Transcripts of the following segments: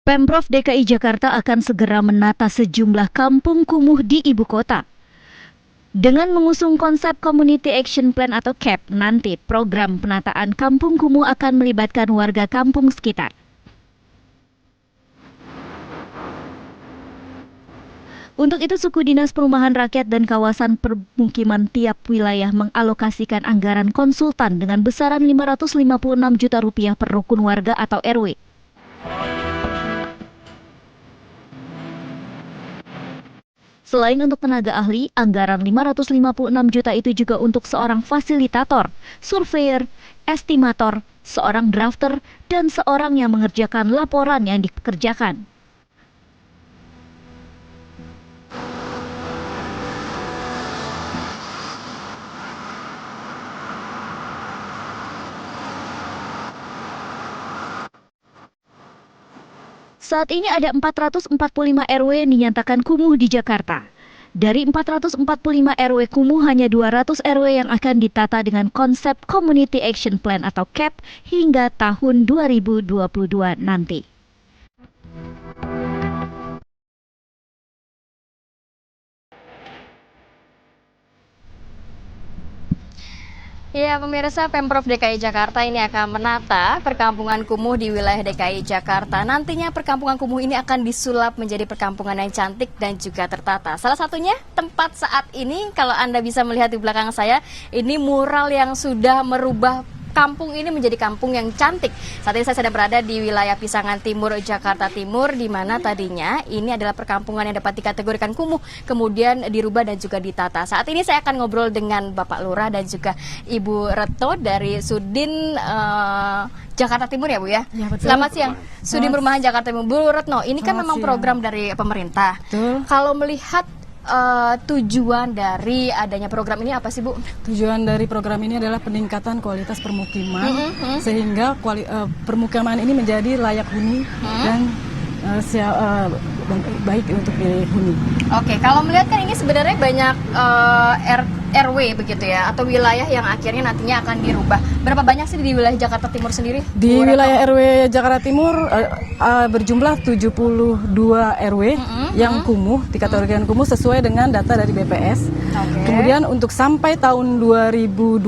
Pemprov DKI Jakarta akan segera menata sejumlah kampung kumuh di ibu kota. Dengan mengusung konsep Community Action Plan atau CAP, nanti program penataan kampung kumuh akan melibatkan warga kampung sekitar. Untuk itu, Suku Dinas Perumahan Rakyat dan Kawasan Permukiman tiap wilayah mengalokasikan anggaran konsultan dengan besaran Rp556 juta per rukun warga atau RW. Selain untuk tenaga ahli, anggaran Rp556 juta itu juga untuk seorang fasilitator, surveyor, estimator, seorang drafter, dan seorang yang mengerjakan laporan yang dikerjakan. Saat ini ada 445 RW yang dinyatakan kumuh di Jakarta. Dari 445 RW kumuh, hanya 200 RW yang akan ditata dengan konsep Community Action Plan atau CAP hingga tahun 2022 nanti. Ya, pemirsa, Pemprov DKI Jakarta ini akan menata perkampungan kumuh di wilayah DKI Jakarta. Nantinya perkampungan kumuh ini akan disulap menjadi perkampungan yang cantik dan juga tertata. Salah satunya tempat saat ini, kalau Anda bisa melihat di belakang saya, ini mural yang sudah merubah kampung ini menjadi kampung yang cantik. Saat ini saya sedang berada di wilayah Pisangan Timur, Jakarta Timur, di mana tadinya ini adalah perkampungan yang dapat dikategorikan kumuh, kemudian dirubah dan juga ditata. Saat ini saya akan ngobrol dengan Bapak Lurah dan juga Ibu Retno dari Sudin Jakarta Timur ya Bu ya? Ya, betul. Selamat siang, Sudin Perumahan Jakarta Timur. Bu Retno, ini kan memang program dari pemerintah. Betul. Kalau melihat tujuan dari adanya program ini apa sih Bu? Tujuan dari program ini adalah peningkatan kualitas permukiman sehingga permukiman ini menjadi layak huni dan baik untuk dihuni. Oke, kalau melihat kan ini sebenarnya banyak RW begitu ya, atau wilayah yang akhirnya nantinya akan dirubah. Berapa banyak sih di wilayah Jakarta Timur sendiri? Di wilayah RW Jakarta Timur berjumlah 72 RW yang kumuh, dikategorikan kumuh sesuai dengan data dari BPS. Kemudian untuk sampai tahun 2021,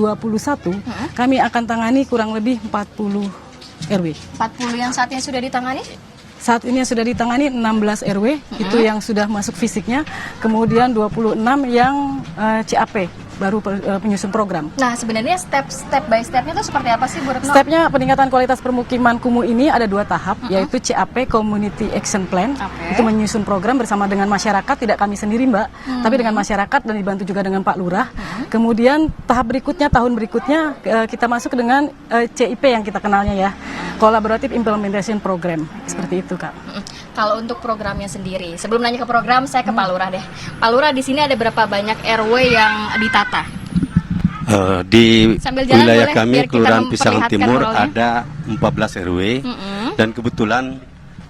kami akan tangani kurang lebih 40 RW. 40 yang saat ini sudah ditangani? Saat ini yang sudah ditangani 16 RW, itu yang sudah masuk fisiknya, kemudian 26 yang CAP, baru penyusun program. Nah, sebenarnya step by stepnya itu seperti apa sih Bu Retno? Stepnya peningkatan kualitas permukiman kumuh ini ada 2 tahap, yaitu CAP, Community Action Plan, itu menyusun program bersama dengan masyarakat, tidak kami sendiri Mbak, tapi dengan masyarakat dan dibantu juga dengan Pak Lurah. Kemudian tahap berikutnya, tahun berikutnya kita masuk dengan CIP yang kita kenalnya ya, Collaborative Implementation Program, seperti itu Kak. Kalau untuk programnya sendiri, sebelum nanya ke program, saya ke Pak Lurah deh. Pak Lurah, di sini ada berapa banyak RW yang ditata? Di wilayah kami, Kelurahan Pisangan Timur, rolnya. ada 14 RW, dan kebetulan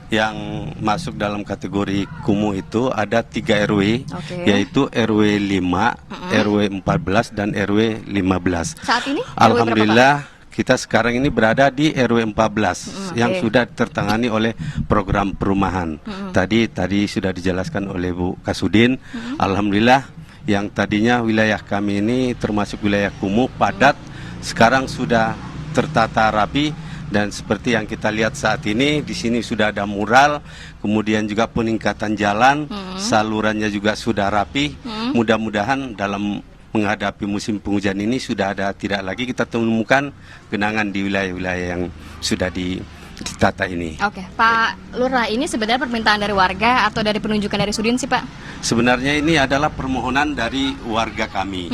yang masuk dalam kategori kumuh itu ada 3 RW, yaitu RW 5, RW 14, dan RW 15. Saat ini? Alhamdulillah, kita sekarang ini berada di RW 14 yang sudah tertangani oleh program perumahan. Tadi sudah dijelaskan oleh Bu Kasudin. Alhamdulillah, yang tadinya wilayah kami ini termasuk wilayah kumuh padat, sekarang sudah tertata rapi, dan seperti yang kita lihat saat ini, di sini sudah ada mural, kemudian juga peningkatan jalan, salurannya juga sudah rapi. Mudah-mudahan dalam menghadapi musim penghujan ini sudah ada, tidak lagi kita temukan genangan di wilayah-wilayah yang sudah ditata ini. Oke, Pak Lurah, ini sebenarnya permintaan dari warga atau dari penunjukan dari Sudin sih Pak? Sebenarnya ini adalah permohonan dari warga kami,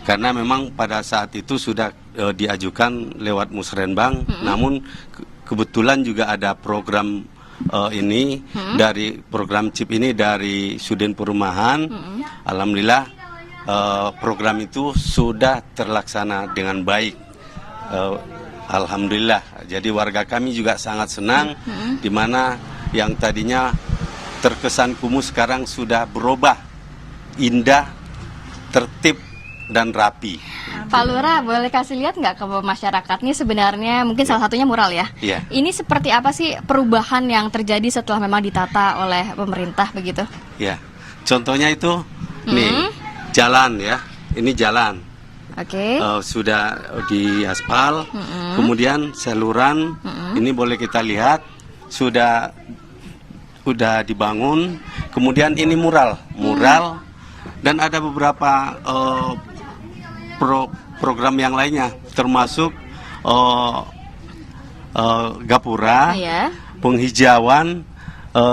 karena memang pada saat itu sudah diajukan lewat Musrenbang, namun kebetulan juga ada program ini dari program CIP ini dari Sudin Perumahan. Alhamdulillah, program itu sudah terlaksana dengan baik. Alhamdulillah, jadi warga kami juga sangat senang, di mana yang tadinya terkesan kumuh sekarang sudah berubah, indah, tertib, dan rapi. Pak Lurah, boleh kasih lihat nggak ke masyarakat nih sebenarnya mungkin salah satunya mural ya? Iya. Ini seperti apa sih perubahan yang terjadi setelah memang ditata oleh pemerintah begitu? Ya, contohnya itu nih jalan ya, ini jalan. Oke. Sudah di aspal, kemudian saluran ini boleh kita lihat sudah dibangun, kemudian ini mural dan ada beberapa program yang lainnya termasuk gapura, Iya. penghijauan,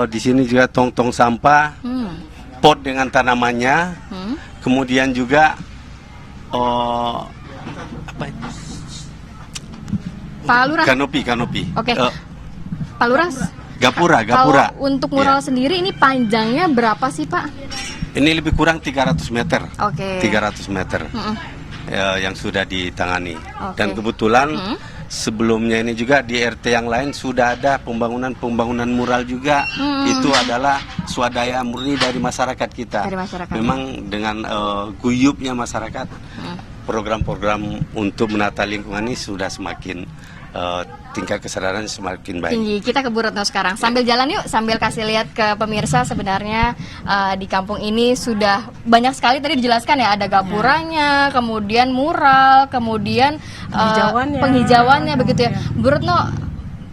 di sini juga tong-tong sampah, pot dengan tanamannya, kemudian juga apa itu? Pak Lurah. Kanopi. Oke. Pak Lurah. Gapura. Kalau untuk mural Iya. sendiri ini panjangnya berapa sih Pak? Ini lebih kurang 300 meter. Oke. 300 meter yang sudah ditangani. Oke. Dan kebetulan sebelumnya ini juga di RT yang lain sudah ada pembangunan mural juga. Itu adalah swadaya murni dari masyarakat kita. Dari masyarakat. Memang dengan guyupnya masyarakat, program-program untuk menata lingkungan ini sudah semakin tingkat kesadaran semakin baik. Tinggi. Kita ke Bu Retno sekarang. Sambil jalan yuk, sambil kasih lihat ke pemirsa sebenarnya di kampung ini sudah banyak sekali tadi dijelaskan ya, ada gapuranya, kemudian mural, kemudian penghijauannya begitu ya. Bu Retno,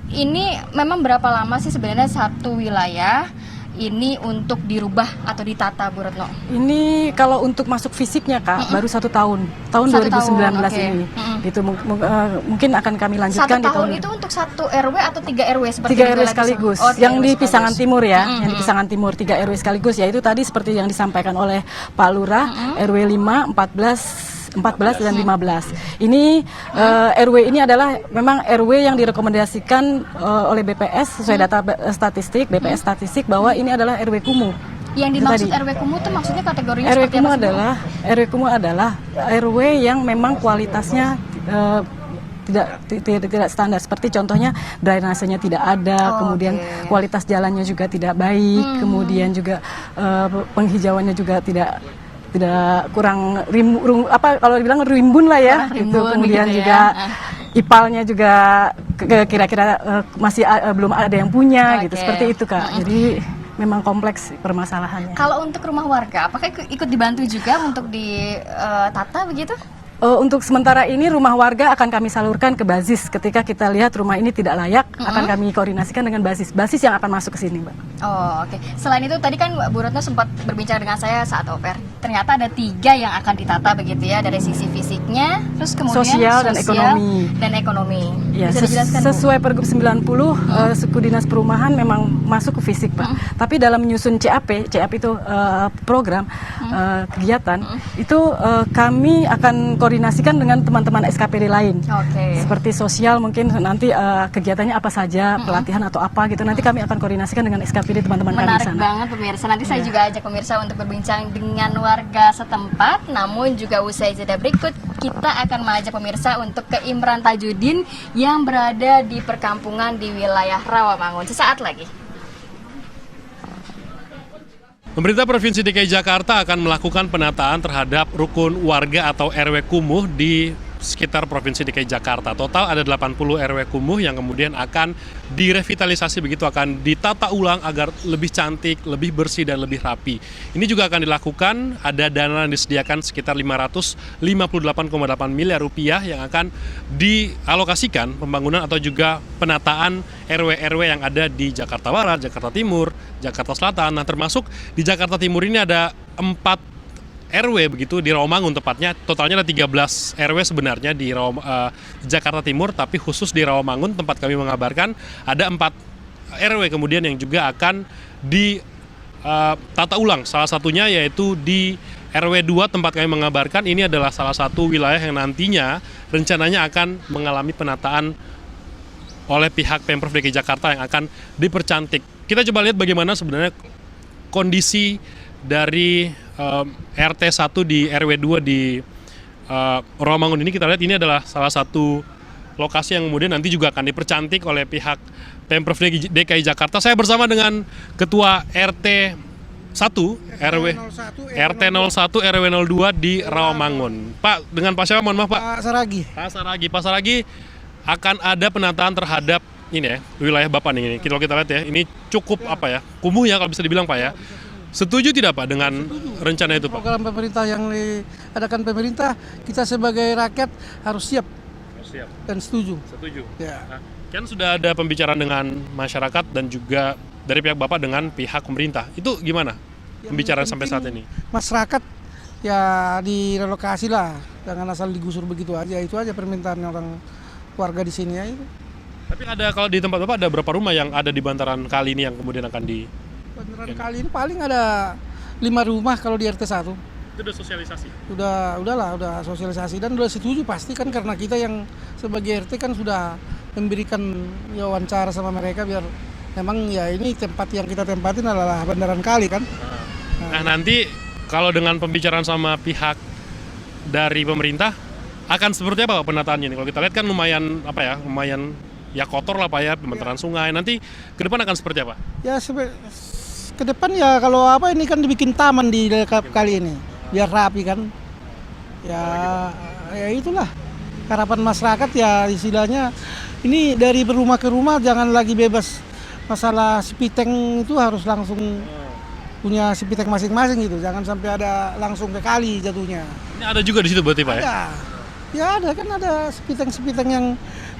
ini memang berapa lama sih sebenarnya satu wilayah ini untuk dirubah atau ditata, Bu Retno? Ini kalau untuk masuk fisiknya Kak, baru 1 tahun, tahun 2019 oke. ini. Gitu mungkin akan kami lanjutkan 1 di tahun tahun itu untuk 1 RW atau 3 RW seperti 3 di RW wilayah sekaligus. Kisah? Oh, 3 Yang RW di sekaligus. Pisangan Timur ya, yang di Pisangan Timur 3 RW sekaligus, yaitu tadi seperti yang disampaikan oleh Pak Lurah, RW 5, 14 dan 15. Ini RW ini adalah memang RW yang direkomendasikan oleh BPS sesuai data statistik, BPS statistik bahwa ini adalah RW kumuh. Yang Itu dimaksud tadi. RW kumuh itu maksudnya kategorinya RW seperti kumuh apa sih, Bu? RW kumuh adalah RW yang memang kualitasnya tidak standar, seperti contohnya drainasenya tidak ada, kemudian kualitas jalannya juga tidak baik, kemudian juga penghijauannya juga tidak kurang kalau dibilang rimbun lah ya, gitu. Kemudian gitu ya. juga ipalnya juga kira-kira masih belum ada yang punya gitu, seperti itu Kak. Jadi memang kompleks permasalahannya. Kalau untuk rumah warga, apakah ikut dibantu juga untuk ditata begitu? Untuk sementara ini rumah warga akan kami salurkan ke Basis. Ketika kita lihat rumah ini tidak layak, akan kami koordinasikan dengan Basis yang akan masuk ke sini, Mbak. Oh, oke. Selain itu tadi kan Bu Retno sempat berbincang dengan saya saat oper. Ternyata ada 3 yang akan ditata begitu ya, dari sisi fisiknya, terus kemudian Sosial dan ekonomi. Ya, Bisa dijelaskan, Bu? sesuai Pergub 90, suku dinas perumahan memang masuk ke fisik, Pak. Tapi dalam menyusun CAP itu program kegiatan, itu kami akan koordinasikan dengan teman-teman SKPD lain. Oke. Seperti sosial mungkin nanti kegiatannya apa saja, pelatihan atau apa gitu. Nanti kami akan koordinasikan dengan SKPD teman-teman kami di Menarik sana. banget pemirsa. Nanti saya juga ajak pemirsa untuk berbincang dengan warga setempat. Namun juga usai jeda berikut kita akan mengajak pemirsa untuk ke Imran Tajudin yang berada di perkampungan di wilayah Rawamangun. Sesaat lagi. Pemerintah Provinsi DKI Jakarta akan melakukan penataan terhadap rukun warga atau RW kumuh di sekitar Provinsi DKI Jakarta. Total ada 80 RW kumuh yang kemudian akan direvitalisasi, begitu akan ditata ulang agar lebih cantik, lebih bersih dan lebih rapi. Ini juga akan dilakukan, ada dana yang disediakan sekitar 558,8 miliar rupiah yang akan dialokasikan pembangunan atau juga penataan RW-RW yang ada di Jakarta Barat, Jakarta Timur, Jakarta Selatan. Nah, termasuk di Jakarta Timur ini ada 4 RW begitu di Rawamangun tepatnya. Totalnya ada 13 RW sebenarnya di Jakarta Timur, tapi khusus di Rawamangun tempat kami mengabarkan ada 4 RW kemudian yang juga akan ditata ulang. Salah satunya yaitu di RW 2 tempat kami mengabarkan, ini adalah salah satu wilayah yang nantinya rencananya akan mengalami penataan oleh pihak Pemprov DKI Jakarta yang akan dipercantik. Kita coba lihat bagaimana sebenarnya kondisi dari RT 1 di RW 2 di Rawamangun ini. Kita lihat ini adalah salah satu lokasi yang kemudian nanti juga akan dipercantik oleh pihak Pemprov DKI Jakarta. Saya bersama dengan Ketua RT RW RT 01 RW 02 di Rawamangun. Pak, dengan Pak siapa? Mohon maaf, Pak. Pak Saragi, akan ada penataan terhadap ini ya, wilayah Bapak nih. Kalau kita lihat ya, ini cukup apa ya? Kumuh ya kalau bisa dibilang, Pak ya. Setuju tidak Pak dengan rencana itu, Pak? Program pemerintah yang diadakan pemerintah, kita sebagai rakyat harus siap. Dan setuju. Ya. Nah, kan sudah ada pembicaraan dengan masyarakat dan juga dari pihak Bapak dengan pihak pemerintah. Itu gimana pembicaraan sampai saat ini? Masyarakat ya direlokasi lah, jangan asal digusur begitu aja. Itu aja permintaan orang warga di sini ya itu. Tapi ada, kalau di tempat Bapak ada berapa rumah yang ada di bantaran kali ini yang kemudian akan di... Bantaran kali ini paling ada 5 rumah kalau di RT 1. Itu udah sosialisasi? Udah sosialisasi dan udah setuju pasti kan, karena kita yang sebagai RT kan sudah memberikan wawancara sama mereka biar memang ya ini tempat yang kita tempatin adalah bandaran kali kan. Nah nanti kalau dengan pembicaraan sama pihak dari pemerintah akan seperti apa Pak penataannya nih? Kalau kita lihat kan lumayan ya kotor lah Pak ya, pembantaran sungai. Nanti ke depan akan seperti apa? Ya ke depan ya kalau apa ini kan dibikin taman di dekat kali ini biar rapi kan. Ya itulah harapan masyarakat ya, istilahnya ini dari rumah ke rumah jangan lagi bebas. Masalah sepiteng itu harus langsung punya sepiteng masing-masing gitu, jangan sampai ada langsung ke kali jatuhnya. Ini ada juga di situ berarti Pak ya? Ada. Ya ada kan, ada sepiteng-sepiteng yang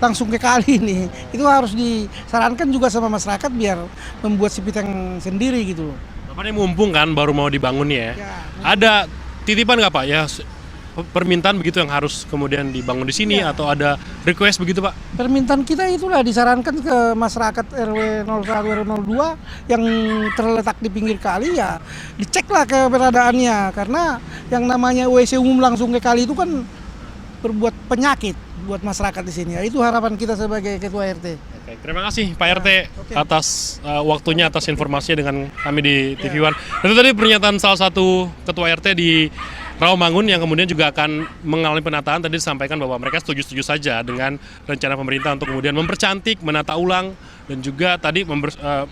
langsung ke kali nih. Itu harus disarankan juga sama masyarakat biar membuat sepiteng sendiri gitu loh. Bapak ini mumpung kan baru mau dibangun ya. Ada titipan nggak Pak ya? Permintaan begitu yang harus kemudian dibangun di sini atau ada request begitu Pak? Permintaan kita itulah disarankan ke masyarakat RW 01 RW 02 yang terletak di pinggir kali ya diceklah keberadaannya, karena yang namanya WC umum langsung ke kali itu kan berbuat penyakit buat masyarakat di sini. Ya, itu harapan kita sebagai ketua RT. Oke, terima kasih Pak RT atas waktunya, atas informasinya dengan kami di TV One. Itu tadi pernyataan salah satu ketua RT di Rawamangun yang kemudian juga akan mengalami penataan. Tadi disampaikan bahwa mereka setuju-setuju saja dengan rencana pemerintah untuk kemudian mempercantik, menata ulang, dan juga tadi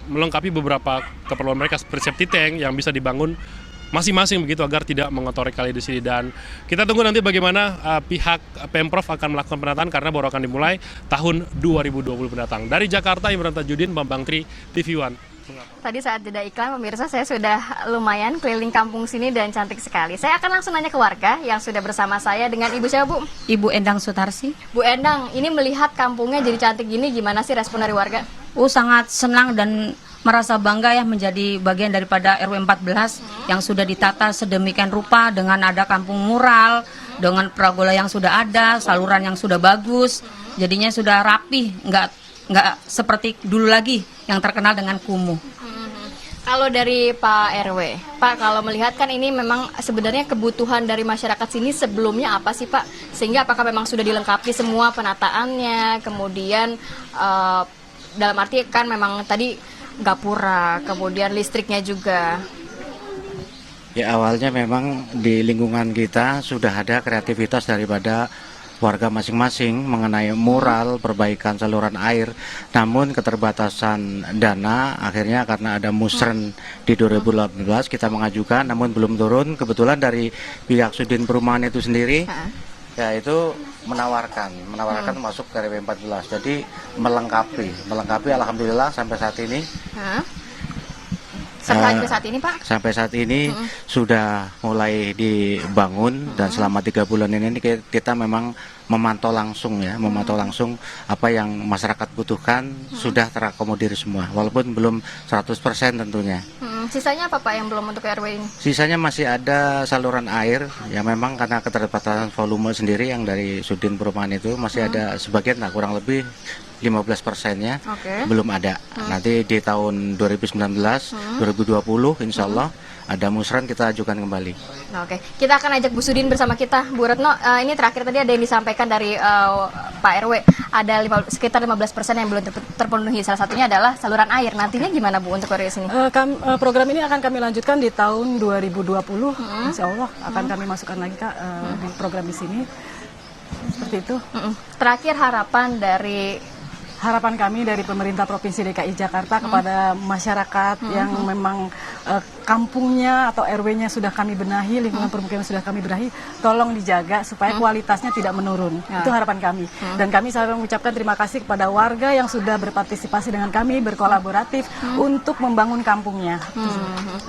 melengkapi beberapa keperluan mereka seperti septic tank yang bisa dibangun masing-masing begitu agar tidak mengotori kali di sini. Dan kita tunggu nanti bagaimana pihak Pemprov akan melakukan penataan karena baru akan dimulai tahun 2020 mendatang. Dari Jakarta, Imran Tajudin, Bambang Tri, TV One. Tadi saat jeda iklan, pemirsa, saya sudah lumayan keliling kampung sini dan cantik sekali. Saya akan langsung nanya ke warga yang sudah bersama saya dengan Ibu siapa, Bu? Ibu Endang Sutarsi. Bu Endang, ini melihat kampungnya jadi cantik gini, gimana sih respon dari warga? Sangat senang dan merasa bangga ya menjadi bagian daripada RW 14 yang sudah ditata sedemikian rupa dengan ada kampung mural, dengan pragola yang sudah ada, saluran yang sudah bagus, jadinya sudah rapi, nggak seperti dulu lagi yang terkenal dengan kumuh. Kalau dari Pak RW, Pak, kalau melihat kan ini memang sebenarnya kebutuhan dari masyarakat sini sebelumnya apa sih Pak? Sehingga apakah memang sudah dilengkapi semua penataannya, kemudian dalam arti kan memang tadi gapura, kemudian listriknya juga. Ya awalnya memang di lingkungan kita sudah ada kreativitas daripada warga masing-masing mengenai mural, perbaikan saluran air. Namun keterbatasan dana akhirnya karena ada musren di 2018 kita mengajukan namun belum turun. Kebetulan dari pihak Sudin Perumahan itu sendiri yaitu menawarkan masuk ke RW 14. Jadi melengkapi alhamdulillah sampai saat ini. Sampai saat ini Pak? Sampai saat ini sudah mulai dibangun dan selama 3 bulan ini kita memang memantau langsung apa yang masyarakat butuhkan sudah terakomodir semua walaupun belum 100% tentunya. Sisanya apa Pak yang belum untuk RW ini? Sisanya masih ada saluran air ya, memang karena keterbatasan volume sendiri yang dari Sudin Perumahan itu masih ada sebagian lah, kurang lebih 15%-nya belum ada. Nanti di tahun 2019, 2020 insya Allah ada musren kita ajukan kembali. Kita akan ajak Bu Sudin bersama kita. Bu Retno, ini terakhir tadi ada yang disampaikan dari Pak RW, ada sekitar 15% yang belum terpenuhi. Salah satunya adalah saluran air. Nantinya gimana Bu untuk RW sini? Program ini akan kami lanjutkan di tahun 2020. Insya Allah akan kami masukkan lagi Kak di program di sini. Seperti itu. Terakhir harapan dari harapan kami dari pemerintah Provinsi DKI Jakarta kepada masyarakat yang memang kampungnya atau RW-nya sudah kami benahi, lingkungan permukiman sudah kami benahi, tolong dijaga supaya kualitasnya tidak menurun. Itu harapan kami. Dan kami selalu mengucapkan terima kasih kepada warga yang sudah berpartisipasi dengan kami, berkolaboratif untuk membangun kampungnya.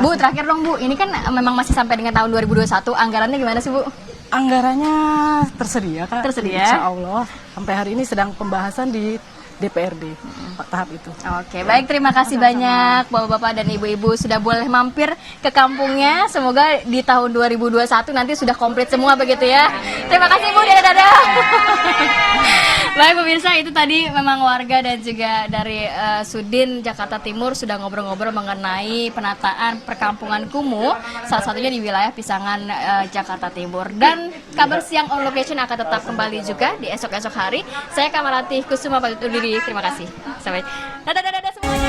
Bu, terakhir dong Bu, ini kan memang masih sampai dengan tahun 2021, anggarannya gimana sih Bu? Anggarannya tersedia, Kak. Tersedia. Insya Allah. Sampai hari ini sedang pembahasan di DPRD, tahap itu. Oke, baik, terima kasih banyak Bapak-bapak dan Ibu-ibu sudah boleh mampir ke kampungnya. Semoga di tahun 2021 nanti sudah komplit semua begitu ya. Terima kasih Bu, dadah-dadah. Baik pemirsa, itu tadi memang warga dan juga dari Sudin Jakarta Timur sudah ngobrol-ngobrol mengenai penataan perkampungan kumuh, salah satunya di wilayah Pisangan, Jakarta Timur. Dan kabar siang on location akan tetap kembali juga di esok-esok hari. Saya Kamarati Kusuma pamit undur diri. Terima kasih. Sampai. Dadah.